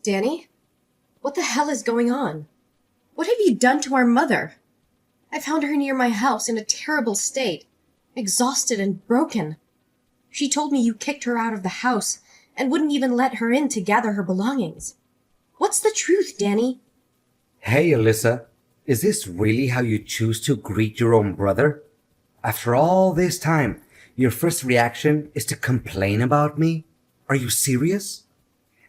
Danny? What the hell is going on? What have you done to our mother? I found her near my house in a terrible state, exhausted and broken. She told me you kicked her out of the house and wouldn't even let her in to gather her belongings. What's the truth, Danny? Hey, Alyssa, is this really how you choose to greet your own brother? After all this time, your first reaction is to complain about me? Are you serious?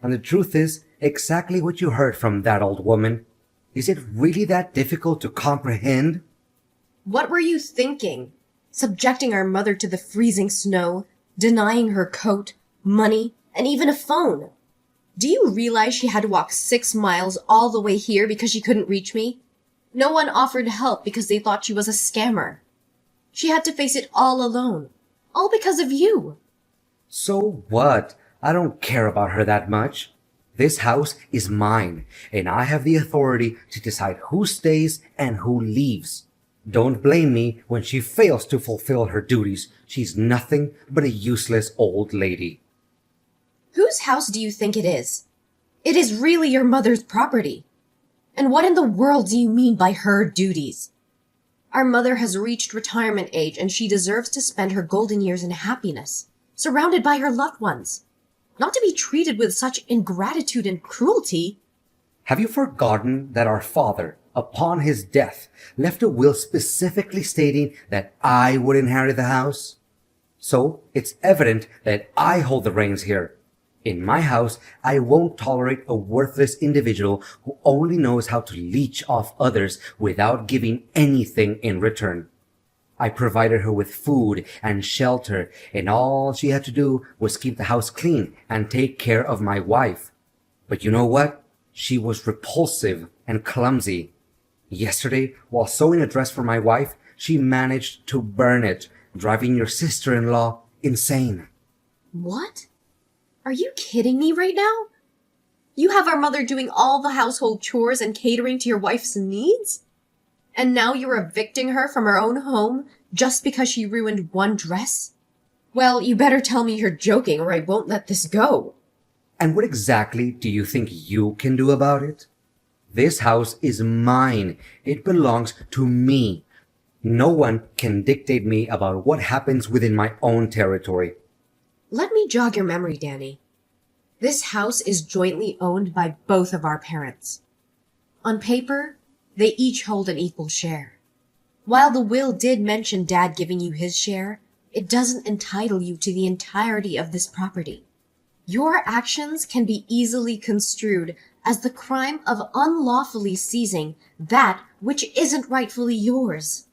And the truth is exactly what you heard from that old woman. Is it really that difficult to comprehend? What were you thinking? Subjecting our mother to the freezing snow, denying her coat, money, and even a phone. Do you realize she had to walk 6 miles all the way here because she couldn't reach me? No one offered help because they thought she was a scammer. She had to face it all alone. All because of you. So what? I don't care about her that much. This house is mine, and I have the authority to decide who stays and who leaves. Don't blame me when she fails to fulfill her duties. She's nothing but a useless old lady. Whose house do you think it is? It is really your mother's property. And what in the world do you mean by her duties? Our mother has reached retirement age and she deserves to spend her golden years in happiness, surrounded by her loved ones. Not to be treated with such ingratitude and cruelty. Have you forgotten that our father, upon his death, left a will specifically stating that I would inherit the house? So it's evident that I hold the reins here. In my house, I won't tolerate a worthless individual who only knows how to leech off others without giving anything in return. I provided her with food and shelter, and all she had to do was keep the house clean and take care of my wife. But you know what? She was repulsive and clumsy. Yesterday, while sewing a dress for my wife, she managed to burn it, driving your sister-in-law insane. What? Are you kidding me right now? You have our mother doing all the household chores and catering to your wife's needs? And now you're evicting her from her own home just because she ruined one dress? Well, you better tell me you're joking or I won't let this go. And what exactly do you think you can do about it? This house is mine. It belongs to me. No one can dictate me about what happens within my own territory. Let me jog your memory, Danny. This house is jointly owned by both of our parents. On paper, they each hold an equal share. While the will did mention Dad giving you his share, it doesn't entitle you to the entirety of this property. Your actions can be easily construed as the crime of unlawfully seizing that which isn't rightfully yours.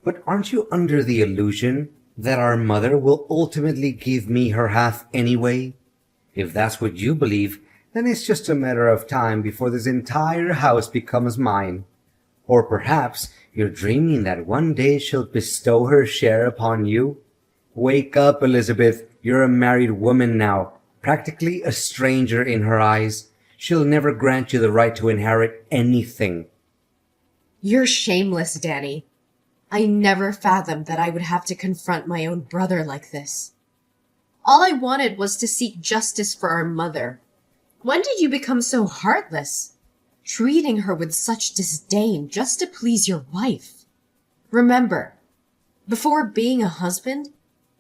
But aren't you under the illusion that our mother will ultimately give me her half anyway? If that's what you believe, then it's just a matter of time before this entire house becomes mine. Or perhaps you're dreaming that one day she'll bestow her share upon you. Wake up, Elizabeth. You're a married woman now, practically a stranger in her eyes. She'll never grant you the right to inherit anything. You're shameless, Danny. I never fathomed that I would have to confront my own brother like this. All I wanted was to seek justice for our mother. When did you become so heartless? Treating her with such disdain just to please your wife. Remember, before being a husband,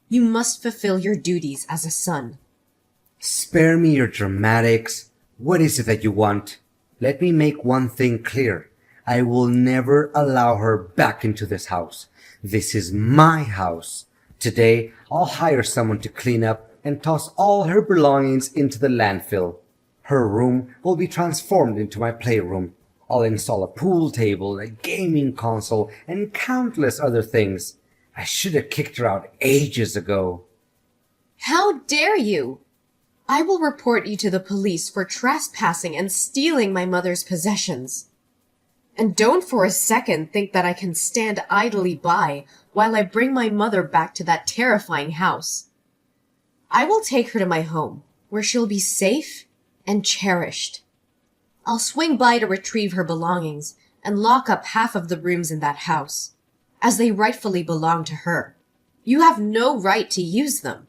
you must fulfill your duties as a son. Spare me your dramatics. What is it that you want? Let me make one thing clear. I will never allow her back into this house. This is my house. Today, I'll hire someone to clean up and toss all her belongings into the landfill. Her room will be transformed into my playroom. I'll install a pool table, a gaming console, and countless other things. I should have kicked her out ages ago. How dare you? I will report you to the police for trespassing and stealing my mother's possessions. And don't for a second think that I can stand idly by while I bring my mother back to that terrifying house. I will take her to my home, where she'll be safe and cherished. I'll swing by to retrieve her belongings and lock up half of the rooms in that house, as they rightfully belong to her. You have no right to use them.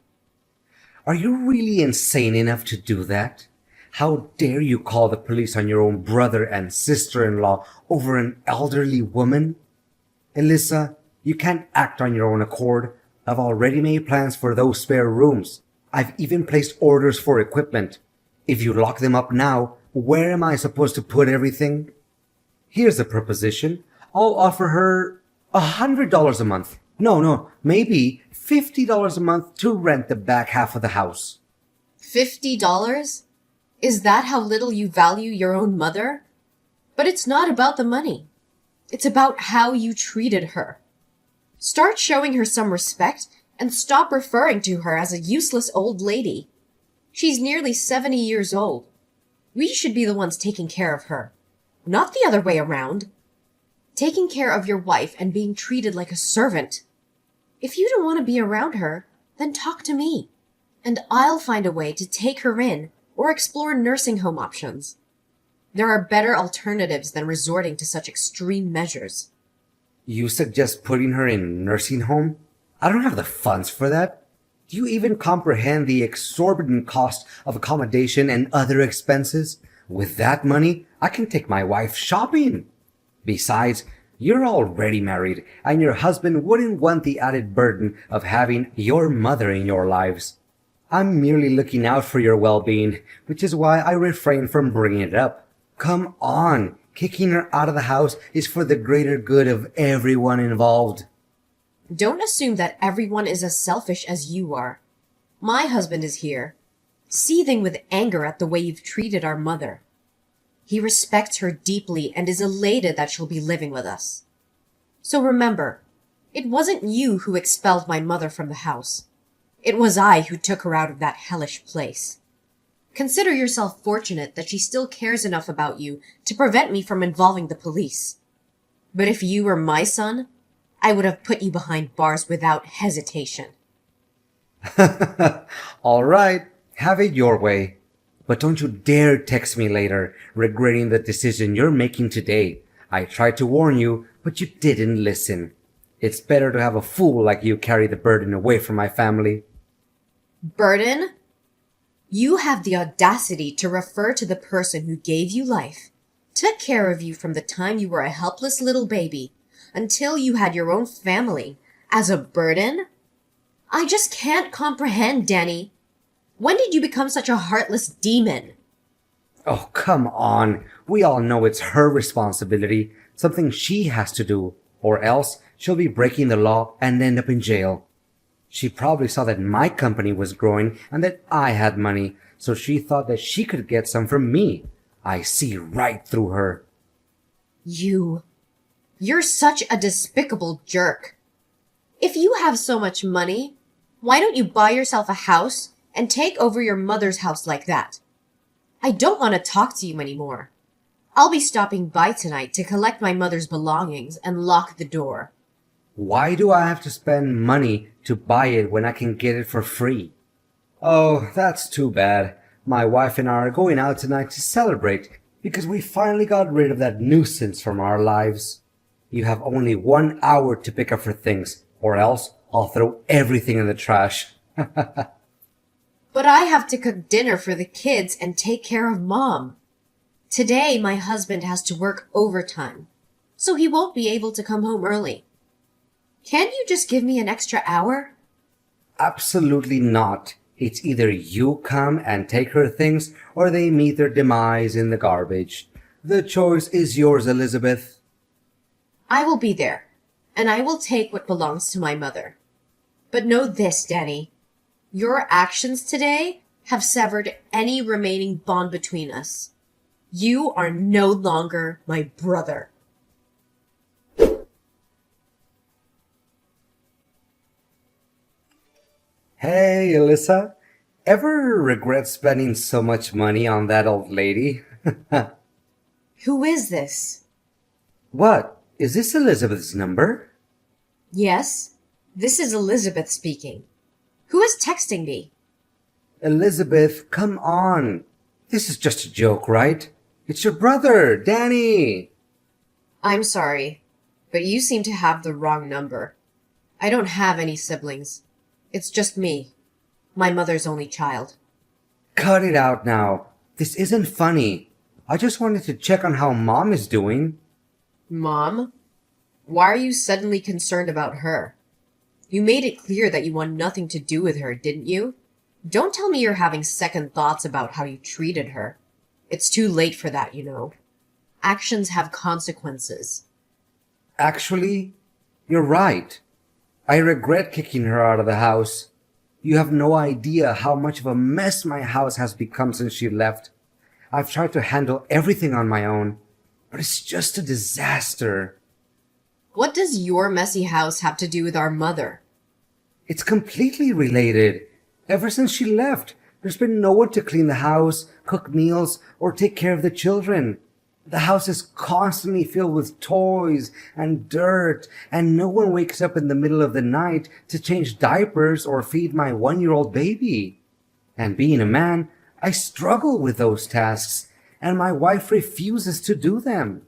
Are you really insane enough to do that? How dare you call the police on your own brother and sister-in-law over an elderly woman? Alyssa, you can't act on your own accord. I've already made plans for those spare rooms. I've even placed orders for equipment. If you lock them up now, where am I supposed to put everything? Here's a proposition. I'll offer her $100 a month. No, maybe $50 a month to rent the back half of the house. $50? Is that how little you value your own mother? But it's not about the money. It's about how you treated her. Start showing her some respect and stop referring to her as a useless old lady. She's nearly 70 years old. We should be the ones taking care of her, not the other way around. Taking care of your wife and being treated like a servant. If you don't want to be around her, then talk to me, and I'll find a way to take her in or explore nursing home options. There are better alternatives than resorting to such extreme measures. You suggest putting her in nursing home? I don't have the funds for that. Do you even comprehend the exorbitant cost of accommodation and other expenses? With that money, I can take my wife shopping. Besides, you're already married, and your husband wouldn't want the added burden of having your mother in your lives. I'm merely looking out for your well-being, which is why I refrain from bringing it up. Come on, kicking her out of the house is for the greater good of everyone involved. Don't assume that everyone is as selfish as you are. My husband is here, seething with anger at the way you've treated our mother. He respects her deeply and is elated that she'll be living with us. So remember, it wasn't you who expelled my mother from the house. It was I who took her out of that hellish place. Consider yourself fortunate that she still cares enough about you to prevent me from involving the police. But if you were my son, I would have put you behind bars without hesitation. All right, have it your way. But don't you dare text me later, regretting the decision you're making today. I tried to warn you, but you didn't listen. It's better to have a fool like you carry the burden away from my family. Burden? You have the audacity to refer to the person who gave you life, took care of you from the time you were a helpless little baby until you had your own family, as a burden? I just can't comprehend, Danny. When did you become such a heartless demon? Oh, come on. We all know it's her responsibility, something she has to do, or else she'll be breaking the law and end up in jail. She probably saw that my company was growing and that I had money, so she thought that she could get some from me. I see right through her. You're such a despicable jerk. If you have so much money, why don't you buy yourself a house and take over your mother's house like that? I don't want to talk to you anymore. I'll be stopping by tonight to collect my mother's belongings and lock the door. Why do I have to spend money to buy it when I can get it for free? Oh, that's too bad. My wife and I are going out tonight to celebrate because we finally got rid of that nuisance from our lives. You have only 1 hour to pick up her things, or else I'll throw everything in the trash. But I have to cook dinner for the kids and take care of Mom. Today, my husband has to work overtime, so he won't be able to come home early. Can't you just give me an extra hour? Absolutely not. It's either you come and take her things, or they meet their demise in the garbage. The choice is yours, Elizabeth. I will be there, and I will take what belongs to my mother. But know this, Danny. Your actions today have severed any remaining bond between us. You are no longer my brother. Hey, Alyssa. Ever regret spending so much money on that old lady? Who is this? What? Is this Elizabeth's number? Yes, this is Elizabeth speaking. Who is texting me? Elizabeth, come on. This is just a joke, right? It's your brother, Danny. I'm sorry, but you seem to have the wrong number. I don't have any siblings. It's just me, my mother's only child. Cut it out now. This isn't funny. I just wanted to check on how Mom is doing. Mom? Why are you suddenly concerned about her? You made it clear that you want nothing to do with her, didn't you? Don't tell me you're having second thoughts about how you treated her. It's too late for that, you know. Actions have consequences. Actually, you're right. I regret kicking her out of the house. You have no idea how much of a mess my house has become since she left. I've tried to handle everything on my own, but it's just a disaster. What does your messy house have to do with our mother? It's completely related. Ever since she left, there's been no one to clean the house, cook meals, or take care of the children. The house is constantly filled with toys and dirt, and no one wakes up in the middle of the night to change diapers or feed my 1-year-old baby. And being a man, I struggle with those tasks, and my wife refuses to do them.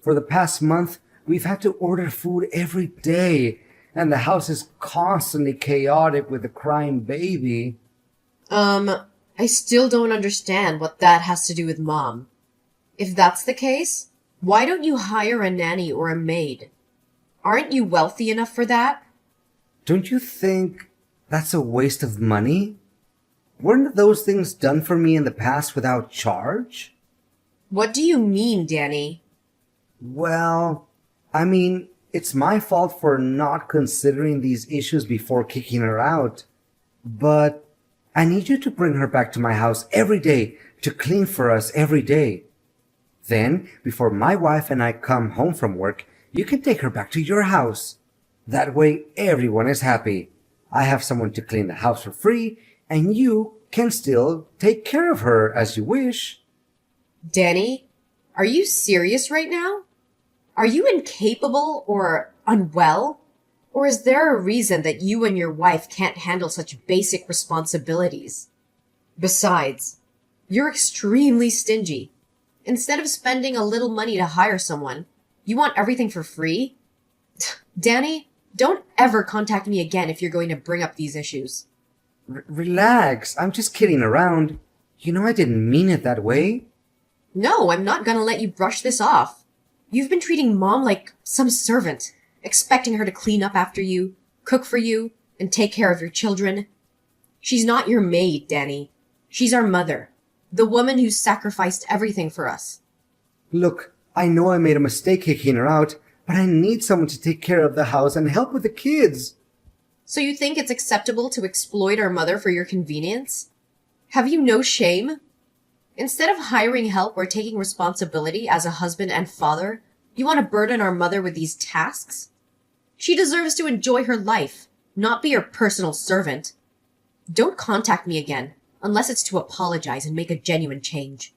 For the past month, we've had to order food every day, and the house is constantly chaotic with a crying baby. I still don't understand what that has to do with Mom. If that's the case, why don't you hire a nanny or a maid? Aren't you wealthy enough for that? Don't you think that's a waste of money? Weren't those things done for me in the past without charge? What do you mean, Danny? Well, it's my fault for not considering these issues before kicking her out. But I need you to bring her back to my house every day to clean for us every day. Then, before my wife and I come home from work, you can take her back to your house. That way, everyone is happy. I have someone to clean the house for free, and you can still take care of her as you wish. Danny, are you serious right now? Are you incapable or unwell? Or is there a reason that you and your wife can't handle such basic responsibilities? Besides, you're extremely stingy. Instead of spending a little money to hire someone, you want everything for free? Danny, don't ever contact me again if you're going to bring up these issues. Relax, I'm just kidding around. You know I didn't mean it that way. No, I'm not gonna let you brush this off. You've been treating Mom like some servant, expecting her to clean up after you, cook for you, and take care of your children. She's not your maid, Danny. She's our mother, the woman who sacrificed everything for us. Look, I know I made a mistake kicking her out, but I need someone to take care of the house and help with the kids. So you think it's acceptable to exploit our mother for your convenience? Have you no shame? Instead of hiring help or taking responsibility as a husband and father, you want to burden our mother with these tasks? She deserves to enjoy her life, not be your personal servant. Don't contact me again, unless it's to apologize and make a genuine change.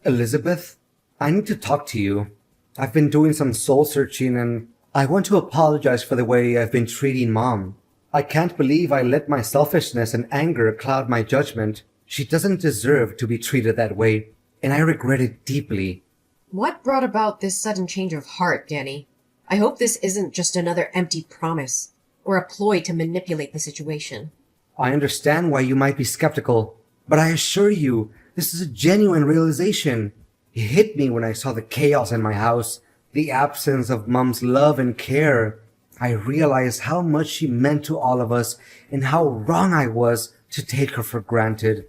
Elizabeth, I need to talk to you. I've been doing some soul searching and I want to apologize for the way I've been treating Mom. I can't believe I let my selfishness and anger cloud my judgment. She doesn't deserve to be treated that way, and I regret it deeply. What brought about this sudden change of heart, Danny? I hope this isn't just another empty promise, or a ploy to manipulate the situation. I understand why you might be skeptical, but I assure you, this is a genuine realization. It hit me when I saw the chaos in my house, the absence of Mom's love and care. I realized how much she meant to all of us and how wrong I was to take her for granted.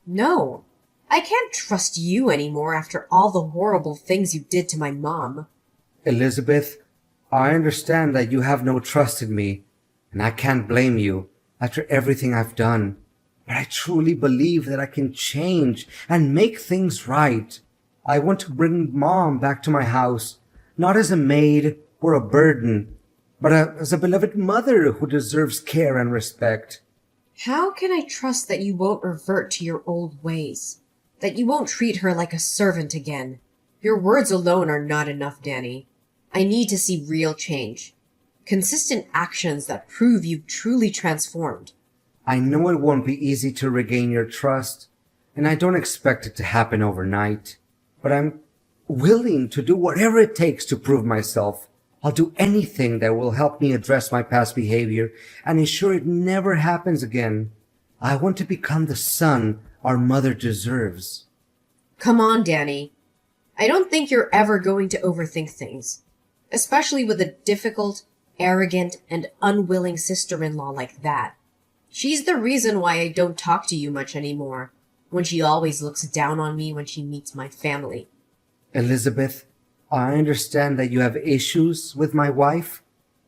No, I can't trust you anymore after all the horrible things you did to my mom. Elizabeth, I understand that you have no trust in me, and I can't blame you after everything I've done. But I truly believe that I can change and make things right. I want to bring Mom back to my house, not as a maid or a burden, but as a beloved mother who deserves care and respect. How can I trust that you won't revert to your old ways? That you won't treat her like a servant again? Your words alone are not enough, Danny. I need to see real change. Consistent actions that prove you've truly transformed. I know it won't be easy to regain your trust, and I don't expect it to happen overnight. But I'm willing to do whatever it takes to prove myself. I'll do anything that will help me address my past behavior and ensure it never happens again. I want to become the son our mother deserves. Come on, Danny. I don't think you're ever going to overthink things, especially with a difficult, arrogant, and unwilling sister-in-law like that. She's the reason why I don't talk to you much anymore, when she always looks down on me when she meets my family. Elizabeth, I understand that you have issues with my wife,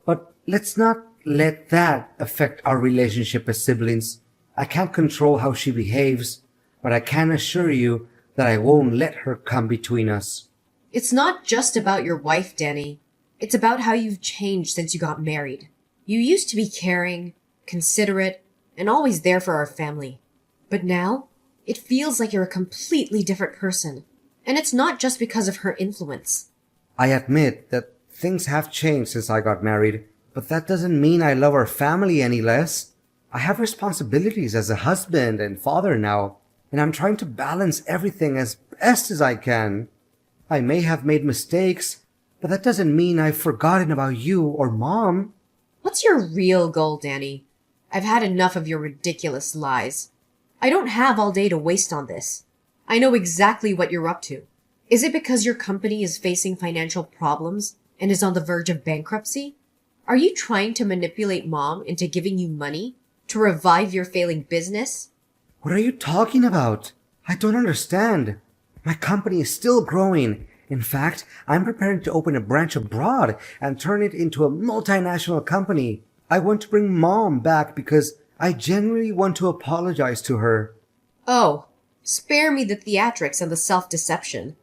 but let's not let that affect our relationship as siblings. I can't control how she behaves, but I can assure you that I won't let her come between us. It's not just about your wife, Danny. It's about how you've changed since you got married. You used to be caring, considerate, and always there for our family. But now, it feels like you're a completely different person. And it's not just because of her influence. I admit that things have changed since I got married, but that doesn't mean I love our family any less. I have responsibilities as a husband and father now, and I'm trying to balance everything as best as I can. I may have made mistakes, but that doesn't mean I've forgotten about you or Mom. What's your real goal, Danny? I've had enough of your ridiculous lies. I don't have all day to waste on this. I know exactly what you're up to. Is it because your company is facing financial problems and is on the verge of bankruptcy? Are you trying to manipulate Mom into giving you money to revive your failing business? What are you talking about? I don't understand. My company is still growing. In fact, I'm preparing to open a branch abroad and turn it into a multinational company. I want to bring Mom back because I genuinely want to apologize to her. Oh, spare me the theatrics and the self-deception.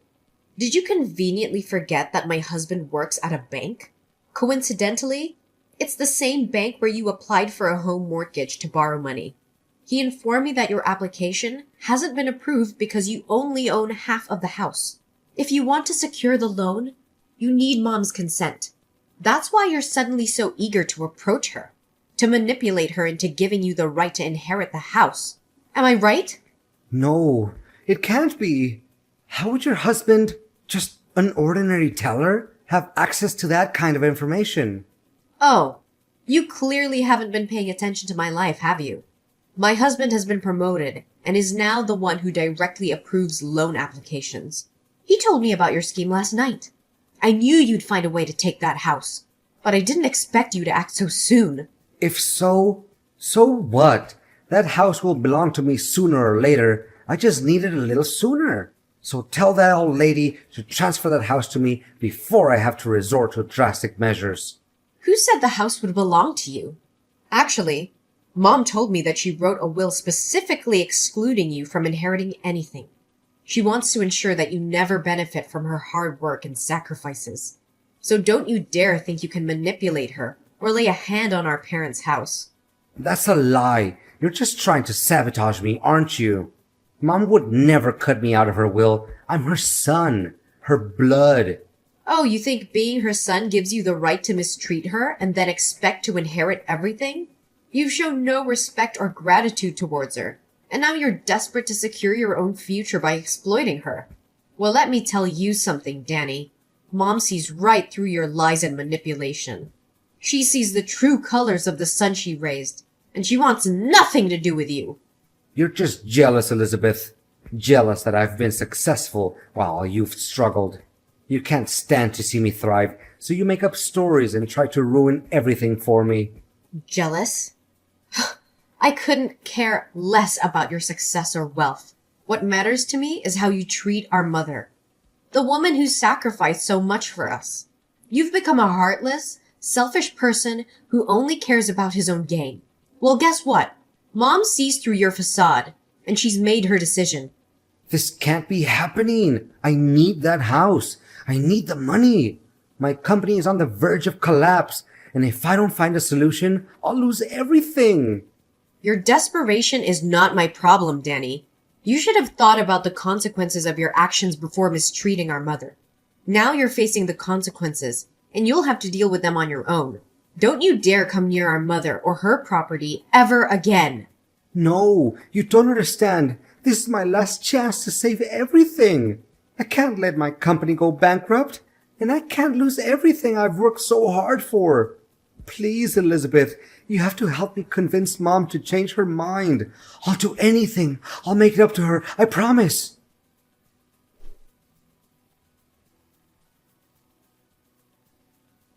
Did you conveniently forget that my husband works at a bank? Coincidentally, it's the same bank where you applied for a home mortgage to borrow money. He informed me that your application hasn't been approved because you only own half of the house. If you want to secure the loan, you need Mom's consent. That's why you're suddenly so eager to approach her, to manipulate her into giving you the right to inherit the house. Am I right? No, it can't be. How would your husband, just an ordinary teller, have access to that kind of information? Oh, you clearly haven't been paying attention to my life, have you? My husband has been promoted and is now the one who directly approves loan applications. He told me about your scheme last night. I knew you'd find a way to take that house, but I didn't expect you to act so soon. If so, so what? That house will belong to me sooner or later. I just need it a little sooner. So tell that old lady to transfer that house to me before I have to resort to drastic measures. Who said the house would belong to you? Actually, Mom told me that she wrote a will specifically excluding you from inheriting anything. She wants to ensure that you never benefit from her hard work and sacrifices. So don't you dare think you can manipulate her or lay a hand on our parents' house. That's a lie. You're just trying to sabotage me, aren't you? Mom would never cut me out of her will. I'm her son, her blood. Oh, you think being her son gives you the right to mistreat her and then expect to inherit everything? You've shown no respect or gratitude towards her, and now you're desperate to secure your own future by exploiting her. Well, let me tell you something, Danny. Mom sees right through your lies and manipulation. She sees the true colors of the son she raised, and she wants nothing to do with you. You're just jealous, Elizabeth. Jealous that I've been successful while you've struggled. You can't stand to see me thrive, so you make up stories and try to ruin everything for me. Jealous? I couldn't care less about your success or wealth. What matters to me is how you treat our mother, the woman who sacrificed so much for us. You've become a heartless, selfish person who only cares about his own gain. Well, guess what? Mom sees through your facade, and she's made her decision. This can't be happening. I need that house. I need the money. My company is on the verge of collapse, and if I don't find a solution, I'll lose everything. Your desperation is not my problem, Danny. You should have thought about the consequences of your actions before mistreating our mother. Now you're facing the consequences, and you'll have to deal with them on your own. Don't you dare come near our mother or her property ever again. No, you don't understand. This is my last chance to save everything. I can't let my company go bankrupt. and I can't lose everything I've worked so hard for. Please, Elizabeth, you have to help me convince Mom to change her mind. I'll do anything. I'll make it up to her. I promise.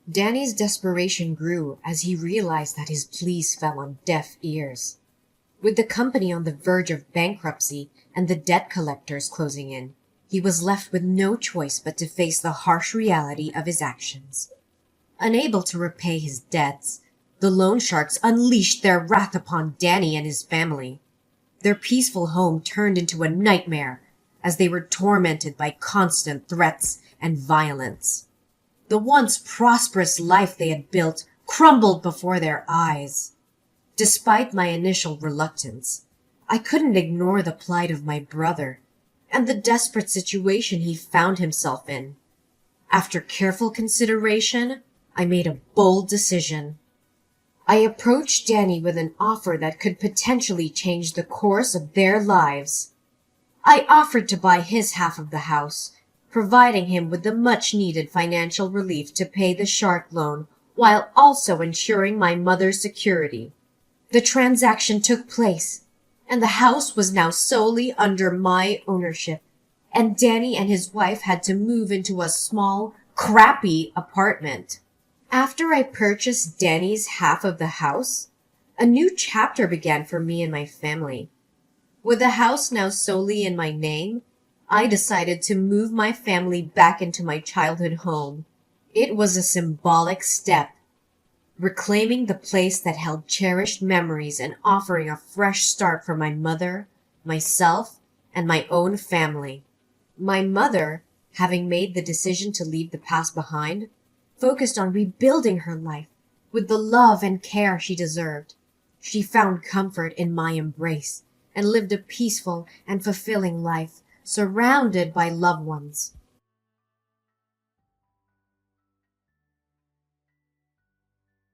Danny's desperation grew as he realized that his pleas fell on deaf ears. With the company on the verge of bankruptcy and the debt collectors closing in, he was left with no choice but to face the harsh reality of his actions. Unable to repay his debts, the loan sharks unleashed their wrath upon Danny and his family. Their peaceful home turned into a nightmare as they were tormented by constant threats and violence. The once prosperous life they had built crumbled before their eyes. Despite my initial reluctance, I couldn't ignore the plight of my brother and the desperate situation he found himself in. After careful consideration, I made a bold decision. I approached Danny with an offer that could potentially change the course of their lives. I offered to buy his half of the house, providing him with the much-needed financial relief to pay the shark loan while also ensuring my mother's security. The transaction took place, and the house was now solely under my ownership, and Danny and his wife had to move into a small, crappy apartment. After I purchased Danny's half of the house, a new chapter began for me and my family. With the house now solely in my name, I decided to move my family back into my childhood home. It was a symbolic step, reclaiming the place that held cherished memories and offering a fresh start for my mother, myself, and my own family. My mother, having made the decision to leave the past behind, focused on rebuilding her life with the love and care she deserved. She found comfort in my embrace and lived a peaceful and fulfilling life, surrounded by loved ones.